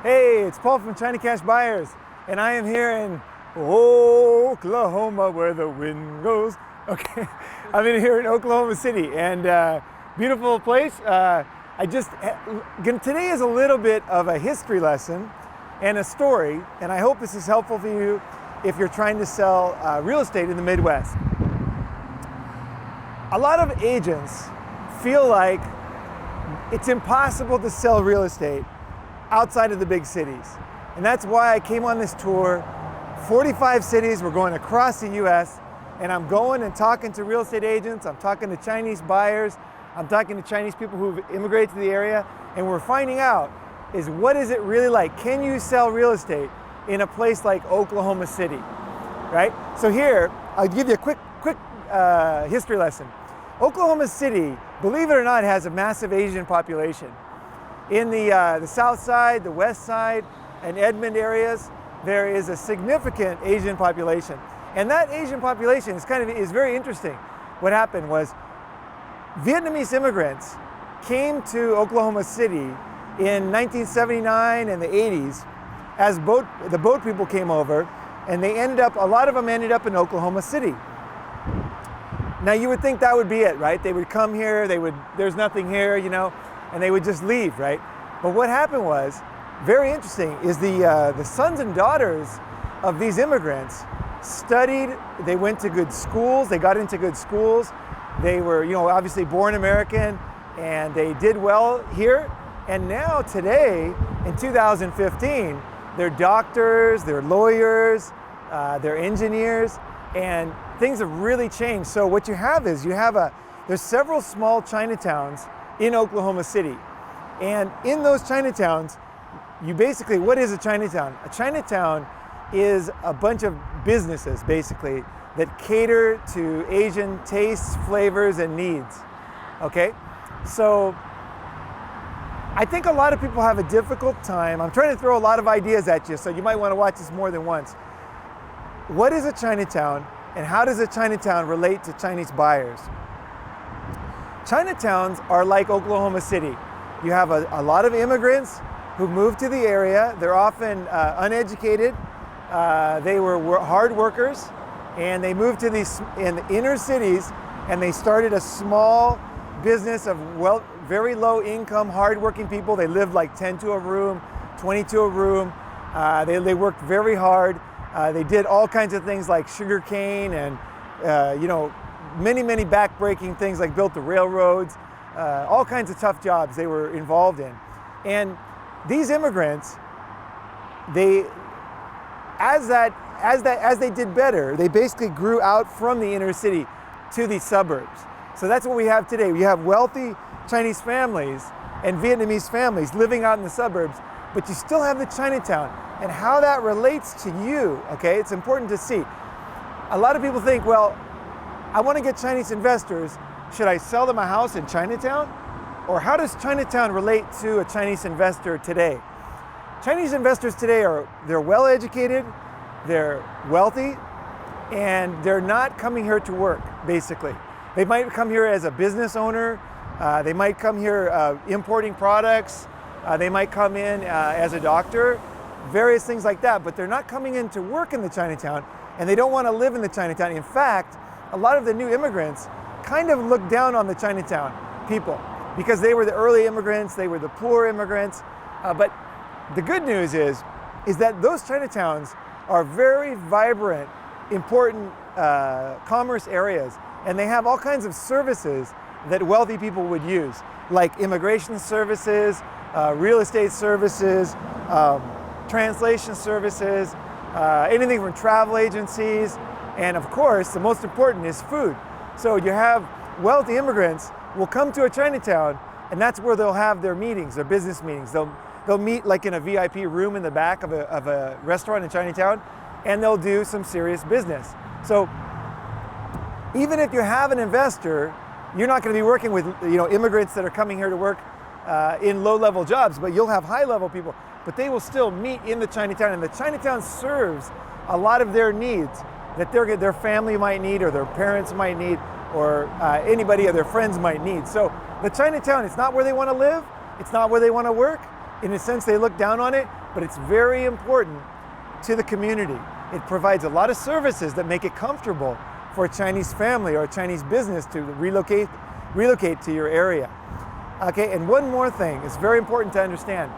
Hey, it's Paul from China Cash Buyers, and I am here in Oklahoma where the wind goes. Okay, I'm in here in Oklahoma City, and beautiful place. Today is a little bit of a history lesson and a story, and I hope this is helpful for you if you're trying to sell real estate in the Midwest. A lot of agents feel like it's impossible to sell real estate outside of the big cities. And that's why I came on this tour, 45 cities. We're going across the US, and I'm going and talking to real estate agents. I'm talking to Chinese buyers. I'm talking to Chinese people who've immigrated to the area, and we're finding out is what is it really like? Can you sell real estate in a place like Oklahoma City, right? So here, I'll give you a quick history lesson. Oklahoma City, believe it or not, has a massive Asian population. In the south side, the west side, and Edmond areas, there is a significant Asian population. And that Asian population is very interesting. What happened was Vietnamese immigrants came to Oklahoma City in 1979 and the 80s as the boat people came over, and a lot of them ended up in Oklahoma City. Now you would think that would be it, right? They would come here, there's nothing here, and they would just leave, right? But what happened was, very interesting, is the sons and daughters of these immigrants studied, they went to good schools, they got into good schools, they were, obviously born American, and they did well here. And now today, in 2015, they're doctors, they're lawyers, they're engineers, and things have really changed. So what you have is, there's several small Chinatowns in Oklahoma City. And in those Chinatowns, what is a Chinatown? A Chinatown is a bunch of businesses, basically, that cater to Asian tastes, flavors, and needs, okay? So I think a lot of people have a difficult time. I'm trying to throw a lot of ideas at you, so you might want to watch this more than once. What is a Chinatown, and how does a Chinatown relate to Chinese buyers? Chinatowns are like Oklahoma City. You have a lot of immigrants who moved to the area. They're often uneducated. They were hard workers, and they moved to in the inner cities, and they started a small business of very low income, hard-working people. They lived like 10 to a room, 20 to a room. They worked very hard. They did all kinds of things like sugar cane and, many back-breaking things, like built the railroads, all kinds of tough jobs they were involved in. And these immigrants, as they did better, they basically grew out from the inner city to the suburbs. So that's what we have today. We have wealthy Chinese families and Vietnamese families living out in the suburbs, but you still have the Chinatown. And how that relates to you, okay, it's important to see. A lot of people think, well, I want to get Chinese investors. Should I sell them a house in Chinatown? Or how does Chinatown relate to a Chinese investor today? Chinese investors today they're well educated, they're wealthy, and they're not coming here to work, basically. They might come here as a business owner, they might come here importing products, they might come in as a doctor, various things like that, but they're not coming in to work in the Chinatown, and they don't want to live in the Chinatown. In fact, a lot of the new immigrants kind of look down on the Chinatown people because they were the early immigrants, they were the poor immigrants. But the good news is that those Chinatowns are very vibrant, important commerce areas, and they have all kinds of services that wealthy people would use, like immigration services, real estate services, translation services, anything from travel agencies, and of course, the most important is food. So you have wealthy immigrants will come to a Chinatown, and that's where they'll have their meetings, their business meetings. They'll meet like in a VIP room in the back of a restaurant in Chinatown, and they'll do some serious business. So even if you have an investor, you're not going to be working with immigrants that are coming here to work in low-level jobs, but you'll have high-level people. But they will still meet in the Chinatown, and the Chinatown serves a lot of their needs that their family might need, or their parents might need, or anybody of their friends might need. So the Chinatown, it's not where they want to live, it's not where they want to work, In a sense, they look down on it, but it's very important to the community. It provides a lot of services that make it comfortable for a Chinese family or a Chinese business to relocate to your area. Okay, and one more thing, it's very important to understand.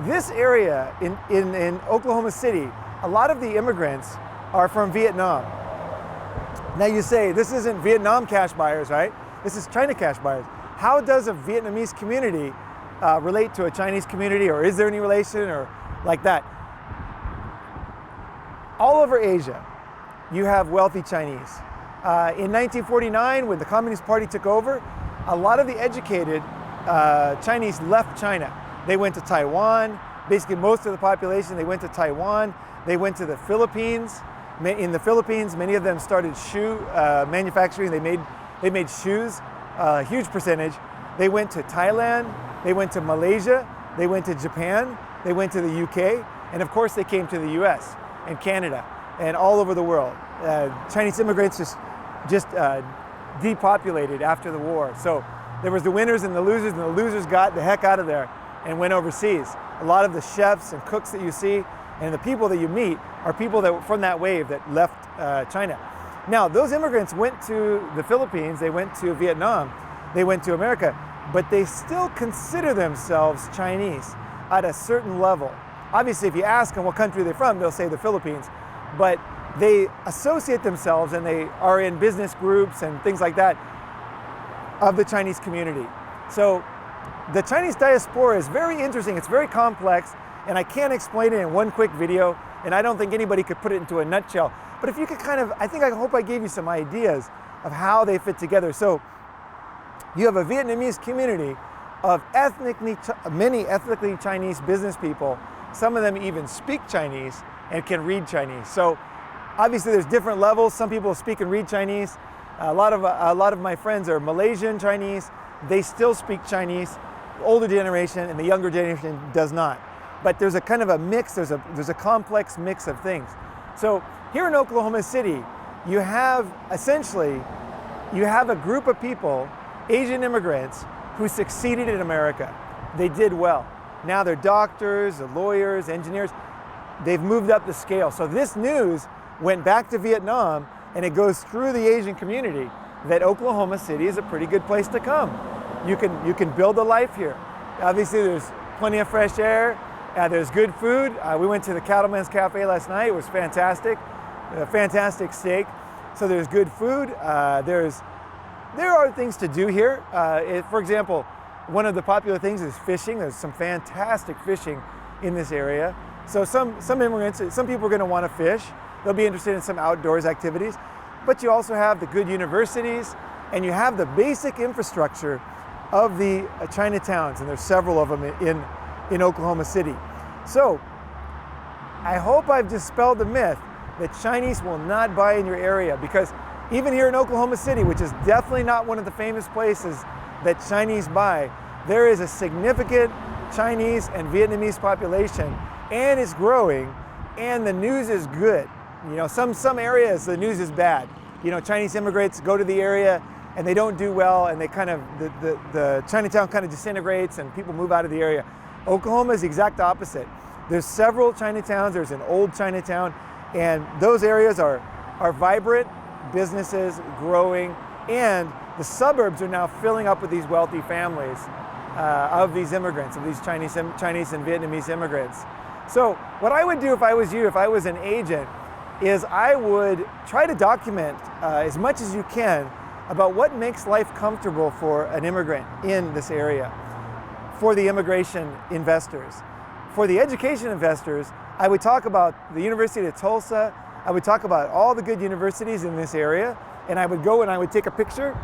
This area in Oklahoma City, a lot of the immigrants are from Vietnam. Now you say, this isn't Vietnam cash buyers, right? This is China cash buyers. How does a Vietnamese community relate to a Chinese community, or is there any relation or like that? All over Asia, you have wealthy Chinese. In 1949, when the Communist Party took over, a lot of the educated Chinese left China. They went to Taiwan. Basically, most of the population, they went to Taiwan. They went to the Philippines. In the Philippines, many of them started shoe manufacturing. They made shoes, a huge percentage. They went to Thailand. They went to Malaysia. They went to Japan. They went to the UK. And of course, they came to the US and Canada and all over the world. Chinese immigrants just depopulated after the war. So there was the winners and the losers got the heck out of there and went overseas. A lot of the chefs and cooks that you see and the people that you meet are people that were from that wave that left China. Now, those immigrants went to the Philippines, they went to Vietnam, they went to America, but they still consider themselves Chinese at a certain level. Obviously, if you ask them what country they're from, they'll say the Philippines, but they associate themselves and they are in business groups and things like that of the Chinese community. So the Chinese diaspora is very interesting, it's very complex, and I can't explain it in one quick video, and I don't think anybody could put it into a nutshell. But if you could kind of, I hope I gave you some ideas of how they fit together. So you have a Vietnamese community of many ethnically Chinese business people. Some of them even speak Chinese and can read Chinese. So obviously there's different levels. Some people speak and read Chinese. A lot of my friends are Malaysian Chinese. They still speak Chinese. The older generation and the younger generation does not. But there's a kind of a mix, there's a complex mix of things. So here in Oklahoma City, you have a group of people, Asian immigrants, who succeeded in America. They did well. Now they're doctors, they're lawyers, engineers. They've moved up the scale. So this news went back to Vietnam, and it goes through the Asian community that Oklahoma City is a pretty good place to come. You can build a life here. Obviously there's plenty of fresh air. There's good food. We went to the Cattleman's Cafe last night. It was fantastic. Fantastic steak. So there's good food. There are things to do here. For example, one of the popular things is fishing. There's some fantastic fishing in this area. So some immigrants, some people are going to want to fish. They'll be interested in some outdoors activities. But you also have the good universities, and you have the basic infrastructure of the Chinatowns, and there's several of them in Oklahoma City. So I hope I've dispelled the myth that Chinese will not buy in your area, because even here in Oklahoma City, which is definitely not one of the famous places that Chinese buy, there is a significant Chinese and Vietnamese population, and it's growing, and the news is good. You know, some areas the news is bad. You know, Chinese immigrants go to the area and they don't do well, and they kind of, the Chinatown kind of disintegrates and people move out of the area. Oklahoma is the exact opposite. There's several Chinatowns. There's an old Chinatown, and those areas are vibrant, businesses growing, and the suburbs are now filling up with these wealthy families of these immigrants, of these Chinese and Vietnamese immigrants. So what I would do if I was you, if I was an agent, is I would try to document as much as you can about what makes life comfortable for an immigrant in this area, for the immigration investors. For the education investors, I would talk about the University of Tulsa. I would talk about all the good universities in this area, and I would go and I would take a picture.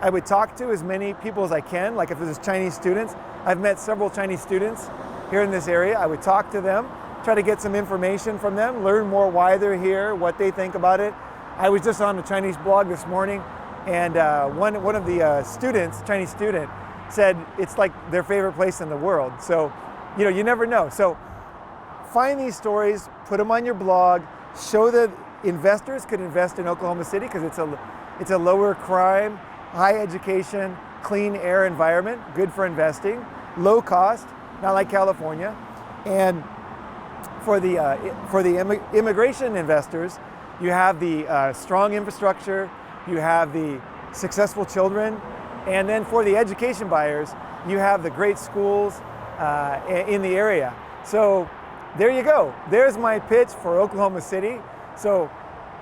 I would talk to as many people as I can, like if there's Chinese students. I've met several Chinese students here in this area. I would talk to them, try to get some information from them, learn more why they're here, what they think about it. I was just on a Chinese blog this morning, and one of the students, Chinese student, said it's like their favorite place in the world. So, you know, you never know. So find these stories, put them on your blog, show that investors could invest in Oklahoma City because it's a lower crime, high education, clean air environment, good for investing, low cost, not like California. And for the immigration investors, you have the strong infrastructure, you have the successful children, and then for the education buyers, you have the great schools in the area. So there you go. There's my pitch for Oklahoma City. So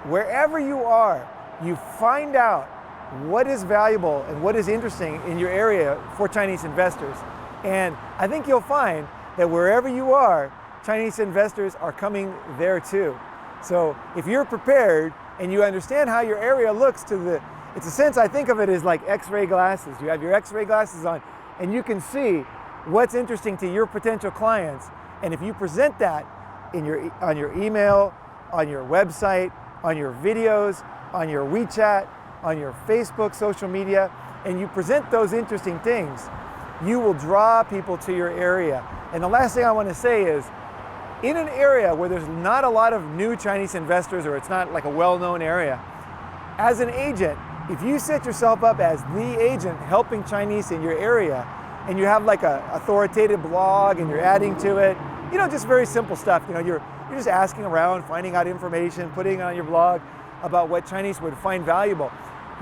wherever you are, you find out what is valuable and what is interesting in your area for Chinese investors. And I think you'll find that wherever you are, Chinese investors are coming there too. So if you're prepared and you understand how your area looks it's a sense, I think of it as like X-ray glasses. You have your X-ray glasses on and you can see what's interesting to your potential clients. And if you present that on your email, on your website, on your videos, on your WeChat, on your Facebook social media, and you present those interesting things, you will draw people to your area. And the last thing I want to say is, in an area where there's not a lot of new Chinese investors, or it's not like a well-known area, as an agent, if you set yourself up as the agent helping Chinese in your area, and you have like a authoritative blog and you're adding to it, just very simple stuff. You're just asking around, finding out information, putting it on your blog about what Chinese would find valuable.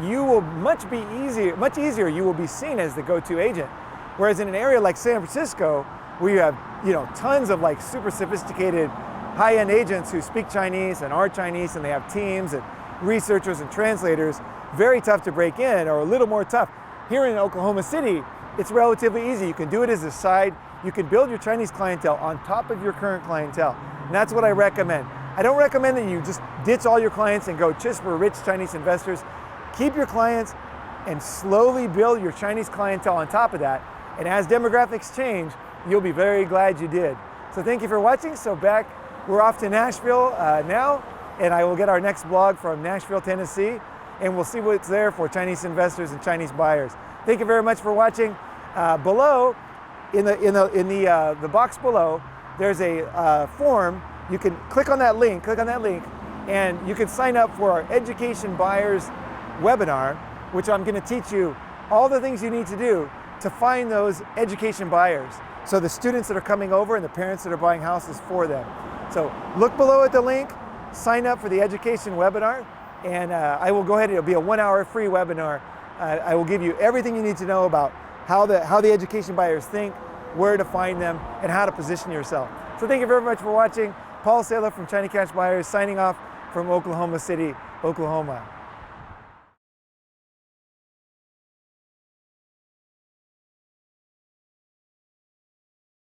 You will much easier you will be seen as the go-to agent. Whereas in an area like San Francisco, where you have tons of like super sophisticated high-end agents who speak Chinese and are Chinese, and they have teams and researchers and translators, very tough to break in, or a little more tough. Here in Oklahoma City, it's relatively easy. You can do it as a side. You can build your Chinese clientele on top of your current clientele. And that's what I recommend. I don't recommend that you just ditch all your clients and go just for rich Chinese investors. Keep your clients and slowly build your Chinese clientele on top of that. And as demographics change, you'll be very glad you did. So thank you for watching. So we're off to Nashville now, and I will get our next blog from Nashville, Tennessee, and we'll see what's there for Chinese investors and Chinese buyers. Thank you very much for watching. Below, in the box below, there's a form. You can click on that link, and you can sign up for our Education Buyers webinar, which I'm going to teach you all the things you need to do to find those education buyers. So the students that are coming over and the parents that are buying houses for them. So look below at the link, sign up for the education webinar, and I will go ahead, it'll be a 1-hour free webinar. I will give you everything you need to know about how the education buyers think, where to find them, and how to position yourself. So thank you very much for watching. Paul Saylor from China Cash Buyers signing off from Oklahoma City, Oklahoma.